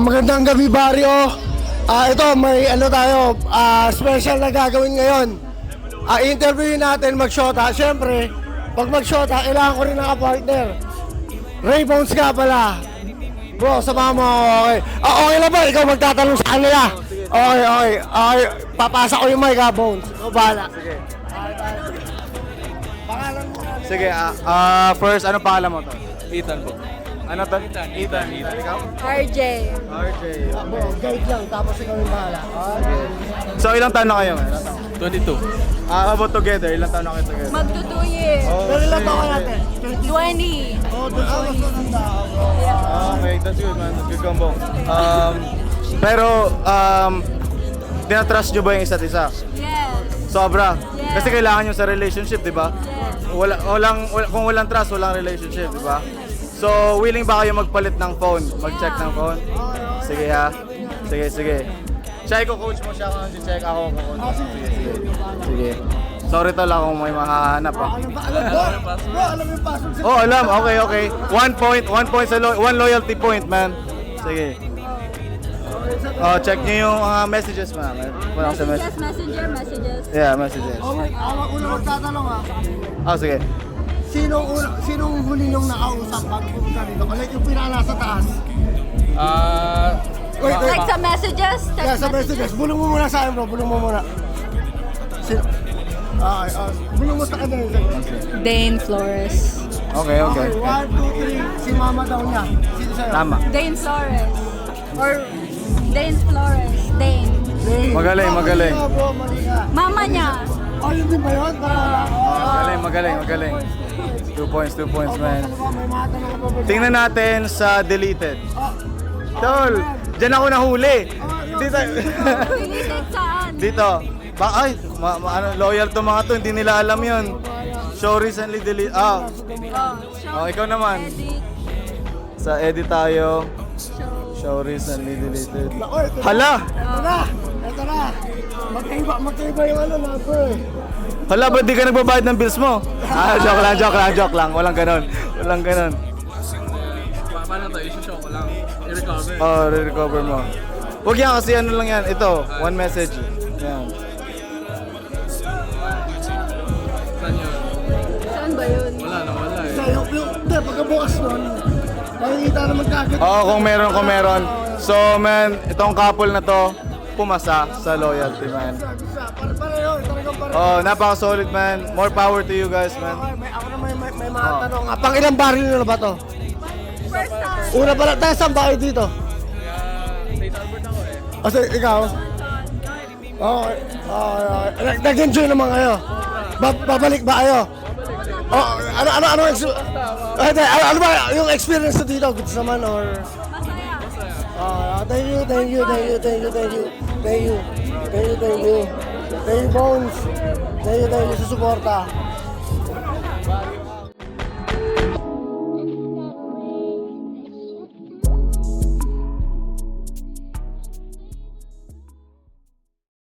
Magandang gabi, Barrio. Ito, may ano tayo, special na gagawin ngayon. Interviewin natin mag-shota. Siyempre, pag mag-shota, kailangan ko rin ng partner. Ray Bones nga pala. Bro, sama mo. Okay. Okay lang ba? Ikaw magtatanong sa kanila. Okay. Papasa ko yung mic, Bones. O, bahala. Sige. Pangalan mo na. Sige, first, ano pangalan mo to? Ethan po. Ano to? Ethan. Ikaw? RJ. RJ. Bro, guide lang, tapos ikaw yung bahala. Okay. So, ilang taon na kayo? Ilang taon? 22. About together, ilang taon na kayo together? Magto 2 years. Pero ilan taon natin? 20. Oh, doon ako matanda. Okay, that's good man. That's good combo. Pero, tinatrust nyo ba yung isa't isa? Yes. Sobra. Yes. Kasi kailangan nyo sa relationship, di ba? Yes. Kung walang trust, walang relationship, di ba? So, willing ba kayo magpalit ng phone? Mag-check ng phone? Sige ha. Sige. Siya coach mo siya kung check ako coach. Sige. Sorry tol kung may mahahanap ha. Alam mo yung password sa... Oh, alam. Okay. 1 point sa one loyalty point, man. Sige. Oh, check niyo yung messages, man. Wala sa Messages, messages. Yeah, messages. Oh, wait. Ako una magtatanong ha. Oh, sige. Sinong huli niyong nakausap bago pumunta dito? Like yung pinaka nasa taas. Wait. Like sa messages? Text Yeah, sa messages. Bulong mo muna sa akin, bro. Bulong mo muna. Bulong mo sa kanya. Dane Flores. Okay. 1, 2, 3. Si mama daw niya. Sino sa'yo? Tama. Dane Flores. Or Dane Flores. Dane. Magaling. Mali ka, bro. Mali ka. Mama niya. Oh, yun din ba yun? Magaling. 2 points, man. May mga tanong ka ba? Tingnan natin sa deleted. Tol, dyan ako nahuli. Dito. Related saan? Dito. Loyal to mga to, hindi nila alam yun. Show recently deleted. Ikaw naman. Edit. Sa edit tayo. Show recently deleted. Oy, ito na. Hala! Ito na. Magkaiba yung number eh. Hala, ba't di ka nagbabayad ng bills mo? Joke lang. Walang ganon. Paano to? I-show ko lang. I-recover. Oh, re-recover mo. Huwag yan kasi ano lang yan. Ito, one message. Yan. Saan yun? Saan ba yun? Wala eh. Sa hindi, pagkabukas nun, makikita naman kagad. Oo, kung meron. So, man, itong couple na to, pumasa sa loyalty, man. Pareho, talagang pareho. Oh, napaka-solid, man. More power to you guys, man. Ako na may mga tanong. Pang ilang baril na ba to? First time. Una pala, tayo saan ba kayo dito? St. Albert ako eh. Kasi ikaw? Okay. Nag-enjoy naman kayo? Babalik ba kayo? Ano ba yung experience na dito? Goods naman or? Masaya. Thank you, Bones. Thank you sa suporta.